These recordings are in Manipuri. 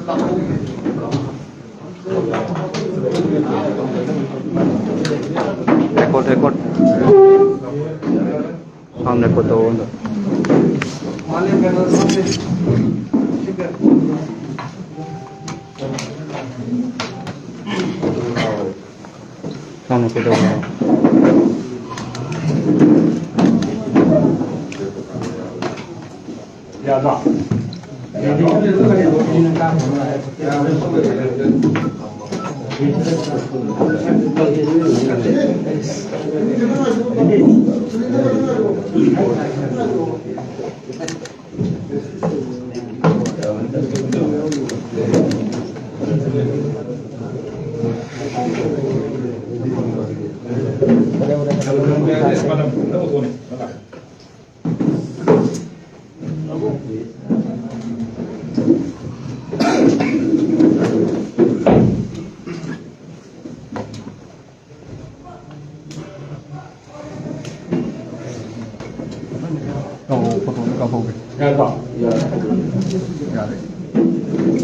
Record. Samne ko to. Samne ko to. Ya da.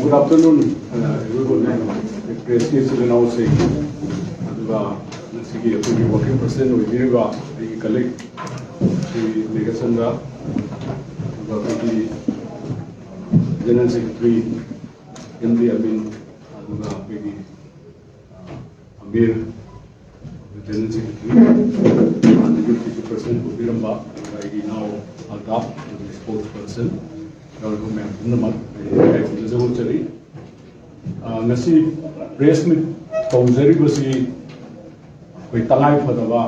Good afternoon, everyone. President now saying, working president with me, the colleague, the Megasandra, the General Secretary, MD Amin, Amir, the General Secretary, and the Deputy President Ubiramba, now Altaf, the spokesperson. Nasi press meet tawzari basi koi tangai phadaba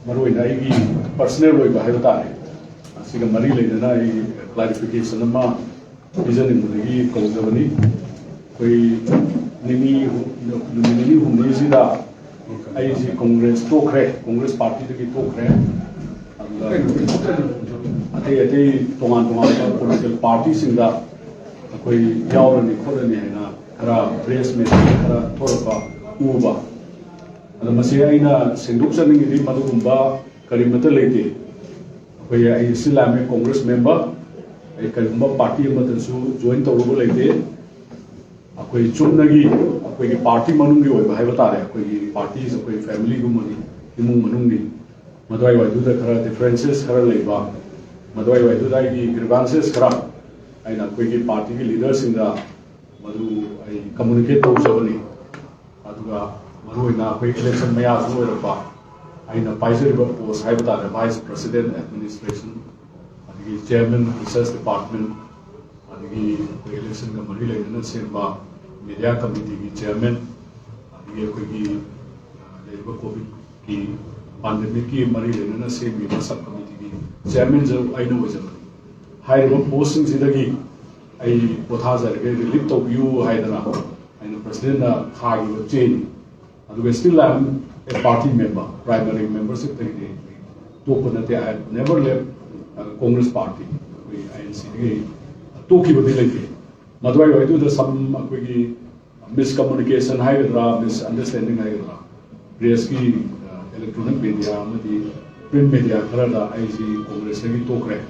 maroi na igi personal loi ba haiba tare asiga mari leina na clarification ama vision imudagi kawzabani koi nimi humne sida ai si congress party de ki tokre ate tongan political party singda koi yaurani khodani haina khara press meet khara thorba uba ada masih aina senduk saning di madugumba karimata leite koi ai silame congress member ai karimba party amatansu join tawruba leite akoi chumnagi akoi party manungi oi bai batare akoi party akoi family gumani imung manungni madwai waidu da khara differences khara leiba madwai waidu da gi grievances khara aina koi party gi leaders inda madu ai communicate to sabani aduga maru ina koi election maya su ora aina paisari ba post hai bata vice president administration adigi chairman research department adigi election ga mari leina senba media committee gi chairman adigi koi gi leiba covid ki pandemic ki mari leina senbi sub committee gi chairman jo aina wajaba हाइरब पोस्टिंग सिदगी आई पोथाजरगे रिलीफ तौबियु हाइदना आइना प्रेसिडेंट ना खागिबो चेन अदुगे still I am a party member primary membership तगदे तोपनते I never left Congress party कोई आईएनसी गे तोकिबदि लेके मदवाई वाइदु द सम कोई मिसकम्युनिकेशन हाइगद्रा मिस अंडरस्टैंडिंग हाइगद्रा प्रेस की इलेक्ट्रॉनिक मीडिया मदि प्रिंट मीडिया खरदा आईसी कांग्रेस गी तोकरे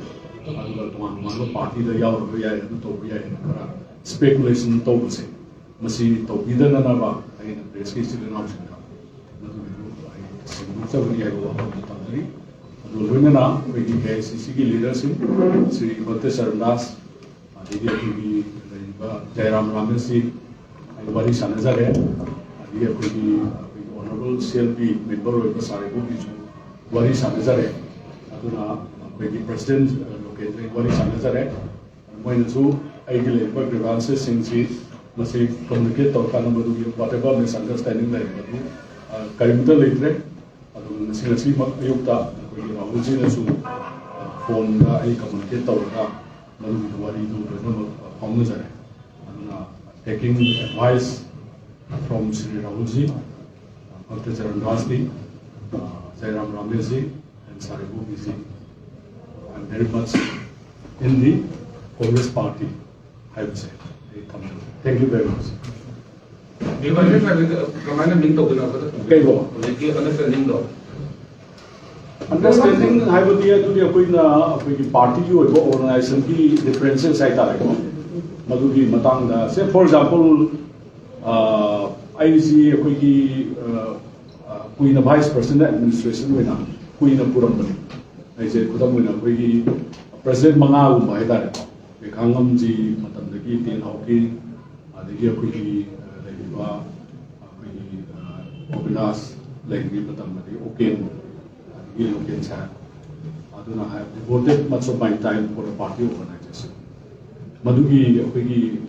party the yaw of ya to ya kara speculation to se masi to bidana na ba ai na press ki sile na sin na do ai sin so ni ai go ta tari do luna na we ki KCC ki leadership Sri Bhatte Sarandas adi ki ba Jairam Ramesi ai bari sanazare adi ki honorable CLP member of the Sare ko ki bari sanazare aduna we president wari sanazare moinasu aigi leba grievances singsi masi communicate to kana madu whatever misunderstanding lai madu karimta leitre adu nasi yukta ko rahulji nasu phone da ai communicate to ka madu wari du no phomnazare aduna taking advice from Sri Rahulji Dr. Charandasji Jairam Ramesji and Saribu Biji I'm very much in the Congress party, I would say. Thank you very much. Understanding I would be to the party organization की differences I thought मधुगी मतंगदा से फॉर एग्जांपल आईसी कोई कुईना वाइस प्रेसिडेंट एडमिनिस्ट्रेशन में ना कुईना पूरम बने ऐसे खुदम में ना कोई प्रेसिडेंट मंगा गुम है तारे बेखांगम जी मतम दगी तेन हॉकी आदि कोई लेकिवा कोई ओबिलास लेकिन मतम में ओकेन आदि लोकेन सा aduna have devoted much of my time for the party organization. Madugi koigi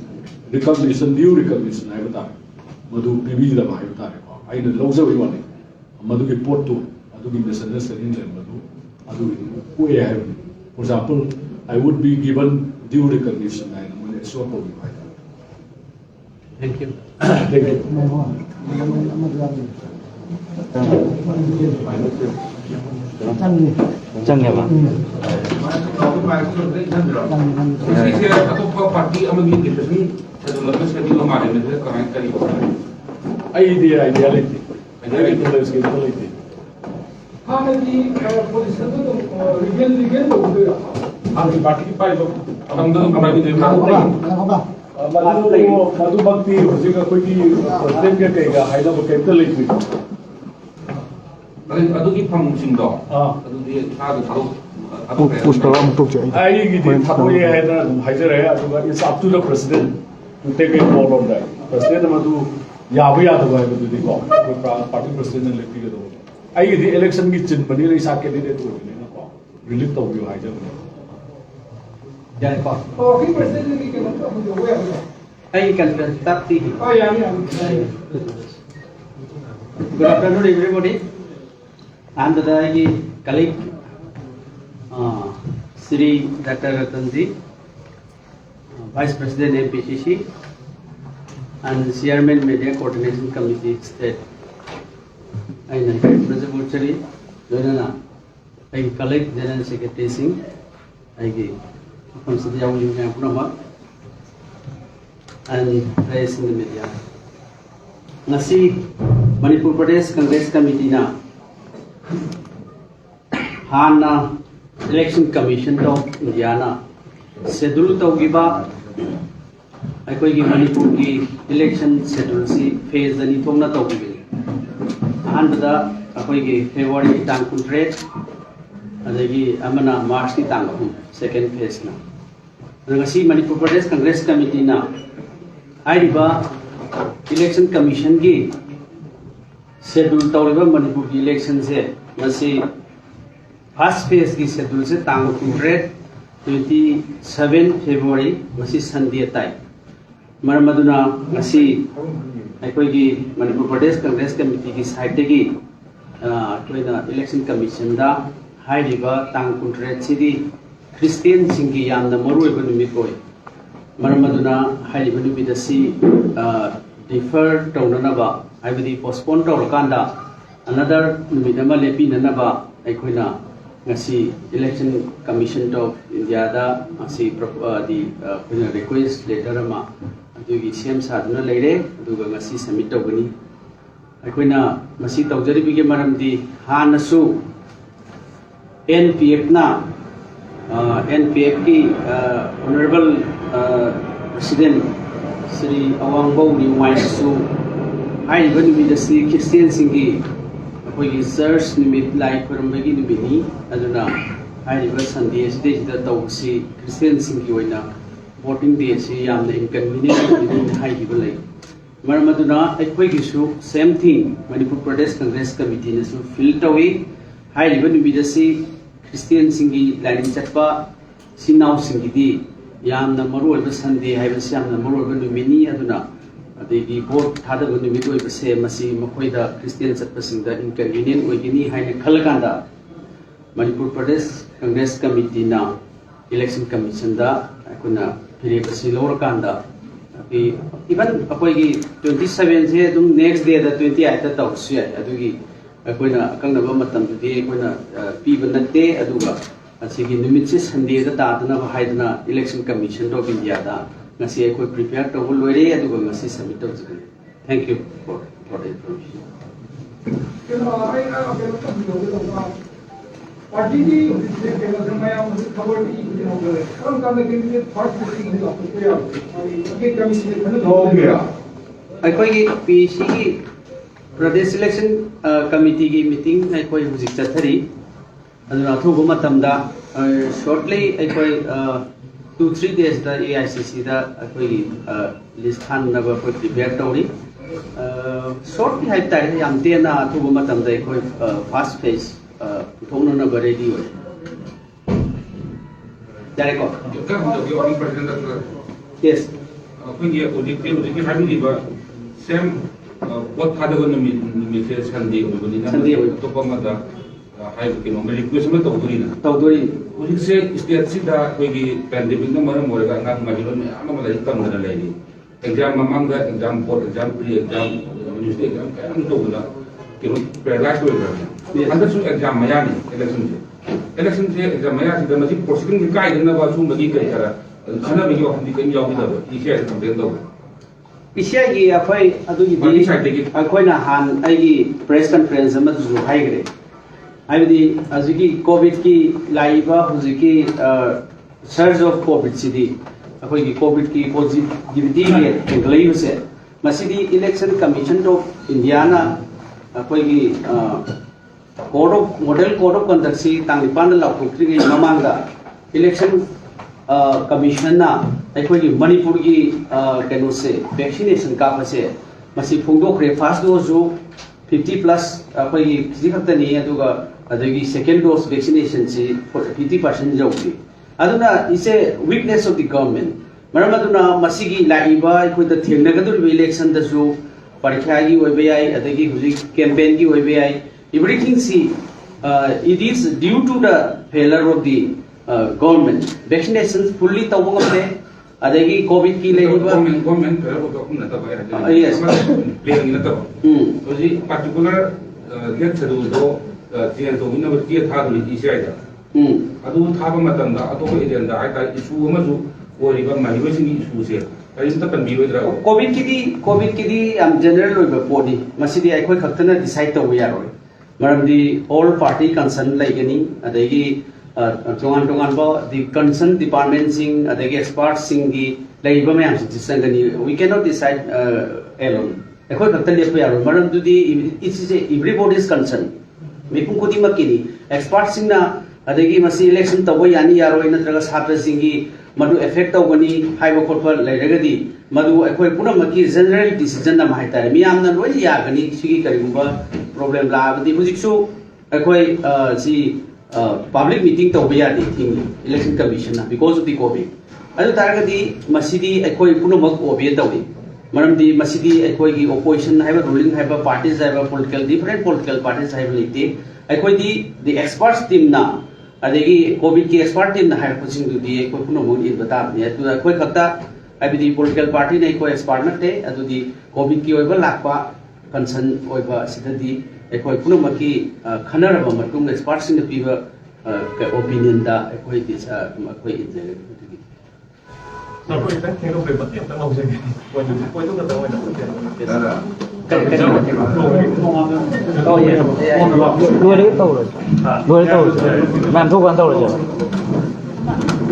recognition, due recognition hai bata. Madu PV da hai bata hai. I know lots of one. Madugi port to adugi misunderstanding le madu adugi who hai. For example, I would be given due recognition. I am sure to be right. Thank you. Thank you. Chăng nhỉ bạn? Idea. मधुमक्ति हजिक अखोगी प्रेसिडेंट के कईगा हाइना कैपिटल लेखी अदुगी फंगसिंगदो अदुदी सादो थारो पुष्पा हम तो चाहिए आई गिदी थाकोई है ना हाइजर है अदुगा it's up to the president to take a call on that president मधु याबो यादो है मधुदी को पार्टी प्रेसिडेंट लेखी के दो आई गिदी इलेक्शन की चिन बनी रही सा कैंडिडेट हो ने ना को रिलीज तो भी हाइजर Jadi kok. Oh, ini presiden ini kan untuk menjawab ya. Ay conference tapi. Oh, ya. Good afternoon everybody. I'm the colleague Sri Dr. Ratanji, Vice President MPCC and Chairman Media Coordination Committee State. I am President Butchari, Jonana. I colleague General Secretary Singh. I consider you and press in the media. Nasi Manipur Pradesh Congress Committee na Hana Election Commission of Indiana schedule to giba akoi gi Manipur ki election schedule si phase ani thongna to gibe han da akoi gi February tang 3 adagi amana March ki tang 2 second phase na ngasi Manipur Pradesh Congress Committee na आइबा इलेक्शन कमीशन की शेड्यूल तौरिबा मणिपुर की इलेक्शन से मसी फर्स्ट फेज की शेड्यूल से तांग 27 फेब्रुआरी मसी संडे ताई मरमदुना मसी अखोई की मणिपुर प्रदेश कांग्रेस कमिटी की साइड की कोइना इलेक्शन कमीशन दा हाइरिबा तांग 29 सिदी क्रिश्चियन सिंगी यामना मरुएबा निमित कोई मरमदुना हाइरिबा निमिदसी डिफर तौननबा हाइबदी पोस्टपोन तौरकांदा अनदर निमिदमा लेपिननबा अखोइना ngasi election commission of India da asi di koina request letter ama adugi sem saduna leire aduga ngasi submit tawgani akoina masi tawjari bige maram di hanasu NPF na NPF ki honorable president Sri Awangbo Niumai su ai bani bidasi Christian singi अखोई चर्च निमित लाई खुरमबगी निमिनी अदुना हाइरिबा संडे सिदे सिदा तौसी क्रिश्चियन सिंगी ओइना वोटिंग डे सि यामना इनकन्वीनियंट निमिन हाइरिबा लै मरमदुना अखोई गिसु same thing Manipur Pradesh Congress committee नसु फिल तौई हाइरिबा निमिदसी क्रिश्चियन सिंगी लाइन चटपा सिनाउ सिंगी यामना मरुओइबा संडे हाइबा यामना मरुओइबा निमिनी अदुना अदेगी बोर्ड थादब निमित ओइबसे मसी मखोइदा क्रिश्चियन चटपसिंगदा इनकन्वीनियंट ओइगिनी हाइने खलकांदा मणिपुर प्रदेश कांग्रेस कमिटी ना इलेक्शन कमीशन दा अकुना फिरेबसी लौरकांदा इवन अकोइगी 27 से दुम नेक्स्ट डे दा 28 दा तौसु याय अदुगी अकोइना कंगनबा मतम दुदी अकोइना पीब नते अदुगा असिगी निमित से संडे दा तादना हाइदना इलेक्शन कमीशन ऑफ इंडिया दा ngasi ekoi prepare to loire aduga ngasi submit to jigani thank you for the information Kaya ay ang party की खबर कैंडिडेट फर्स्ट हो गया अखोई पीसी की प्रदेश सिलेक्शन कमिटी की मीटिंग अखोई हुजिक चथरी अदुना अथुगु मतमदा शॉर्टली अखोई 2-3 days दा AICC दा अखोई लिस्ट थानब अखोई प्रिपेयर तौरी शॉर्टली हाइब तारे याम तेना अथुगु मतमदा अखोई फर्स्ट फेज पुथोंनो रेडी होय जारे को यस अखोई उजिक हाबिलिबा सेम पोट थादगो निमिते संडे Sunday ओइबनि तोपा मदा हाइब किनो रिक्वेस्ट में तौदोरिना तौदोरी उजिक से स्टेट सिदा कोइगी पैंडेमिक न मरम मोरगा अंगांग माजिलो में आमा मदा तमना लेनी एग्जाम ममांगा exam board exam pre exam university exam काम तौदना किनो पैरालाइज होइबा अंदर सु एग्जाम मयानी इलेक्शन से एग्जाम मया सिदा मसी प्रोसेसिंग की काइदना बा सु मगी कई करा खाना बिगी वखंदी कई यावि दबो इसे कंप्लेन दो इसे की अखोई अदुगी अखोइना हान आइगी प्रेस कॉन्फ्रेंस अमा जु हाइग्रे आइबदी अजुगी कोविड की लाइबा हुजिकी सर्ज ऑफ कोविड सिदी अखोइगी कोविड की पॉजिटिविटी के एंगलई से मसीदी इलेक्शन कमीशन ऑफ इंडिया ना अखोइगी मॉडल कोड ऑफ कंडक्ट सी तांगपान लाउथोक्री ममांगा इलेक्शन कमीशन ना अखोइगी मणिपुर की कैनो से वैक्सीनेशन कापसे मसी फोंदोखरे फर्स्ट डोज जो 50+ अखोइगी किसी खतनी अदुगा अदगी सेकेंड डोज वैक्सीनेशन से 50% जौगी अदुना इसे वीकनेस ऑफ द गवर्नमेंट मरम अदुना मसीगी लाइबा अखोइदा थेंगनगदुर इलेक्शन दसु परीक्षा की होइबे याई अदगी हुजिक कैंपेन की होइबे याई एवरीथिंग सी it is due to the failure of the government vaccination fully tawngamte adagi covid ki leiba government pero ko na taba yes player ni na taba so ji particular get schedule do tian do ina ba tie tha do isi ai da adu tha ba matam da ado ko iden da ai ta issue ma ju ori ba mai ba sing issue se ai ta kan bi ro dra covid ki di am general loiba podi masidi ai khoi khaktana decide to ya roi maram di all party concern laigani adagi tongan ba the concerned department sing adagi experts sing gi laiba mayam sisangani we cannot decide alone ekhoi khakta lepa yaro maram du di it is everybody's concern mipum kodi makini experts sing na adagi masi election tawai yani yaro ina traga satra sing gi madu effect tawani haiba khotwa lairagadi madu ekhoi puna maki general decision na mai tare miyam na loi yagani sigi karigumba problem la abdi mujiksu ekhoi si public meeting to be adi thing election commission na because of the covid adu targadi masidi ekhoi punamak obie tawi maram di masidi ekhoi gi opposition haiba ruling haiba parties haiba political different political parties haiba lite ekhoi di the experts team na adegi covid ki expert team na haiba puching du di ekhoi punamak in bata ne atu ekhoi khakta aibidi political party na ekhoi expert na te adu di covid ki oiba lakpa concern oiba sidadi एकोई पुनमकी खनरबा मटुंग एक्सपर्ट्स इन पीबा ओपिनियन दा एकोई दिसा एकोई इंजर कोई तक थेरो पे बत्ती तक हो जाएगी कोई तो करता होगा दादा तो ये लोरे तो मैम तो कौन तो हो जाए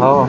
हां